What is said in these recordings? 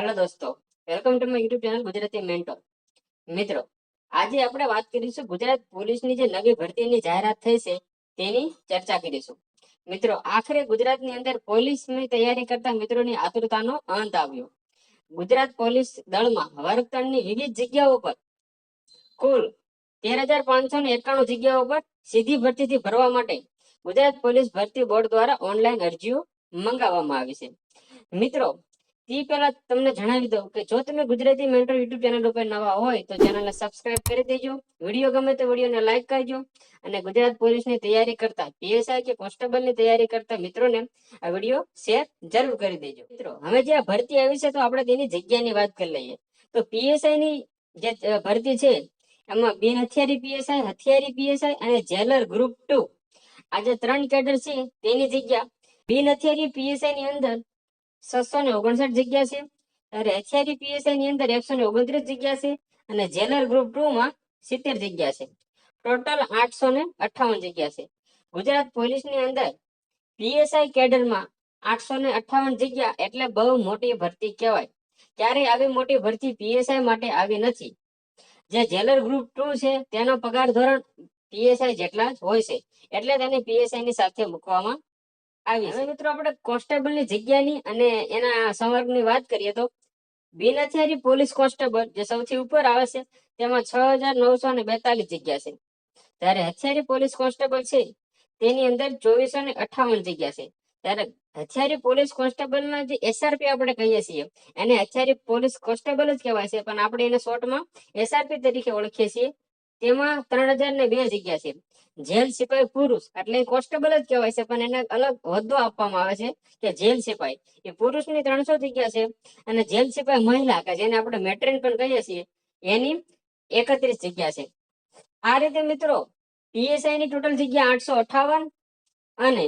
Hello દોસ્તો, welcome to my YouTube channel Gujarati mentor. મિત્રો, આજે આપણે વાત કરીશું ગુજરાત પોલીસની જે નવી ભરતીની જાહેરાત થઈ છે તેની ચર્ચા કરીશું. મિત્રો, આખરે ગુજરાતની અંદર પોલીસની તૈયારી કરતા મિત્રોની આતુરતાનો અંત આવ્યો. ગુજરાત પોલીસ દળમાં વર્ગતણની વિવિધ જગ્યાઓ પર કુલ 13,591 જગ્યાઓ પર સીધી ભરતીથી ભરવા માટે ગુજરાત પોલીસ ભરતી બોર્ડ દ્વારા ઓનલાઈન અરજીઓ મંગાવવામાં આવી છે. મિત્રો, તે પહેલા તમને જણાવી દઉં કે જો તમે ગુજરાતી મેન્ટર યુટ્યુબ ચેનલ ઉપર નવા હોય તો ચેનલને સબસ્ક્રાઇબ કરી દેજો. વિડીયો ગમે તો વિડીયોને લાઈક કરજો અને ગુજરાત પોલીસની તૈયારી કરતા પીએસઆઈ કે કોન્સ્ટેબલની તૈયારી કરતા મિત્રોને આ વિડીયો શેર જરૂર કરી દેજો. મિત્રો, હવે જે આ ભરતી આવી છે તો આપણે તેની જગ્યાની વાત કરી લઈએ. તો પીએસઆઈ ની જે ભરતી છે એમાં બિન હથિયારી પીએસઆઈ, હથિયારી પીએસઆઈ અને જેલર ગ્રુપ 2 આ જે 3 કેડર છે તેની જગ્યા બિન હથિયારી પીએસઆઈ ની અંદર 659 જગ્યા છે, ત્યારે હથિયારી પીએસઆઈ ની અંદર 129 જગ્યા છે અને જેલર ગ્રુપ 2 માં 70 જગ્યા છે. ટોટલ 858 જગ્યા છે. ગુજરાત પોલીસની અંદર પીએસઆઈ કેડરમાં 858 જગ્યા એટલે બહુ મોટી ભરતી કહેવાય. ક્યારેય આવી મોટી ભરતી પીએસઆઈ માટે આવી નથી. જે જેલર ગ્રુપ 2 છે તેનો પગાર ધોરણ પીએસઆઈ જેટલા જ હોય છે, એટલે તેને પીએસઆઈ ની સાથે મૂકવામાં આવી. હવે મિત્રો, આપણે કોન્સ્ટેબલની જગ્યાની અને એના સંવર્ગની વાત કરીએ તો બિન હથિયારી પોલીસ કોન્સ્ટેબલ જે સૌથી ઉપર આવે છે તેમાં 6,942 જગ્યા છે, ત્યારે હથિયારી પોલીસ કોન્સ્ટેબલ છે તેની અંદર 2,458 જગ્યા છે. ત્યારે હથિયારી પોલીસ કોન્સ્ટેબલના જે એસઆરપી આપણે કહીએ છીએ એને હથિયારી પોલીસ કોન્સ્ટેબલ જ કહેવાય છે, પણ આપણે એને શોર્ટમાં એસઆરપી તરીકે ઓળખીએ છીએ. તેમાં 3,002 જગ્યા છે. જેલ સિપાઈ પુરુષ એટલે કોન્સ્ટેબલ જ કહેવાય છે, પણ એને અલગ હોદ્દો આપવામાં આવે છે કે જેલ સિપાઈ. એ પુરુષની 300 જગ્યા છે અને જેલ સિપાઈ મહિલા કે જેને આપણે મેટ્રેન પણ કહીએ છીએ એની 31 જગ્યા છે. આ રીતે મિત્રો, પીએસઆઈ ની ટોટલ જગ્યા 858 અને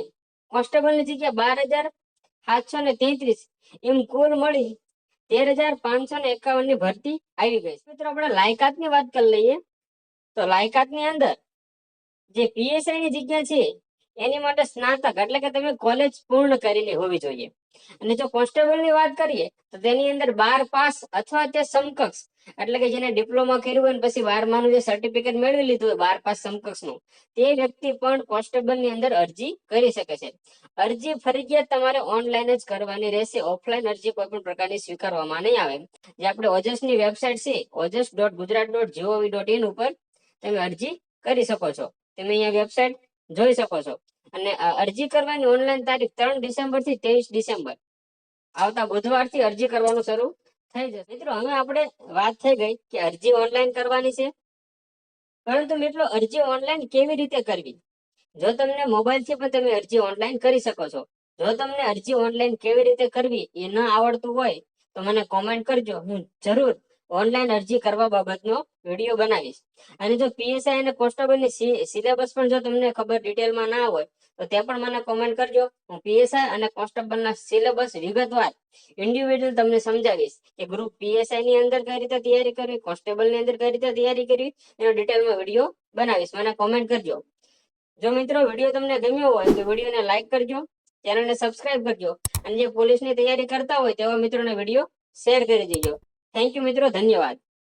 કોન્સ્ટેબલની જગ્યા 12,733 એમ કુલ મળી 13,551 ની ભરતી આવી ગઈ. મિત્રો, આપણે લાયકાતની વાત કરી લઈએ તો લાયકાતની અંદર જે પીએસઆઈ ની જગ્યા છે એની માટે સ્નાતક એટલે કે તમે કોલેજ પૂર્ણ કરેલી હોવી જોઈએ. અને જો કોન્સ્ટેબલ ની વાત કરીએ તો તેની અંદર 12 પાસ અથવા તે સમકક્ષ એટલે કે જેને ડિપ્લોમા કર્યું હોય પછી 12માનું જે સર્ટિફિકેટ મેળવી લીધું હોય 12 પાસ સમકક્ષનું, તે વ્યક્તિ પણ કોન્સ્ટેબલ ની અંદર અરજી કરી શકે છે. અરજી ફરજિયાત તમારે ઓનલાઈન જ કરવાની રહેશે. ઓફલાઈન અરજી કોઈ પણ પ્રકારની સ્વીકારવામાં નહીં આવે. જે આપણે ઓજસની વેબસાઇટ છે ojas.gujarat.gov.in ઉપર તમે અરજી કરી શકો છો. તમે અહીંયા વેબસાઇટ જોઈ શકો છો. અને અરજી કરવાની ઓનલાઈન તારીખ 3 ડિસેમ્બર થી 23 ડિસેમ્બર આવતા બુધવારથી અરજી કરવાનું શરૂ થઈ જશે. મિત્રો, હવે આપણે વાત થઈ ગઈ કે અરજી ઓનલાઈન કરવાની છે, પરંતુ મિત્રો અરજી ઓનલાઈન કેવી રીતે કરવી? જો તમને મોબાઈલથી પણ તમે અરજી ઓનલાઈન કરી શકો છો. જો તમને અરજી ઓનલાઈન કેવી રીતે કરવી એ ન આવડતું હોય તો મને કોમેન્ટ કરજો, હું જરૂર ઓનલાઈન અરજી કરવા બાબતનો વિડીયો બનાવીશ. અને જો પીએસઆઈ અને કોન્સ્ટેબલની સિલેબસ પણ જો તમને ખબર ડિટેલમાં ના હોય તો તે પણ મને કોમેન્ટ કરજો. હું પીએસઆઈ અને કોન્સ્ટેબલના સિલેબસ વિગતવાર ઇન્ડિવિડ્યુઅલ તમને સમજાવીશ કે ગ્રુપ પીએસઆઈ ની અંદર કઈ રીતે તૈયારી કરવી, કોન્સ્ટેબલ ની અંદર કઈ રીતે તૈયારી કરવી, એનો ડિટેલમાં વિડીયો બનાવીશ. મને કોમેન્ટ કરજો. જો મિત્રો વિડીયો તમને ગમ્યો હોય તો વિડીયોને લાઈક કરજો, ચેનલને સબસ્ક્રાઇબ કરજો અને જે પોલીસની તૈયારી કરતા હોય તેવા મિત્રોને વિડીયો શેર કરી દેજો. થેન્ક યુ મિત્રો, ધન્યવાદ.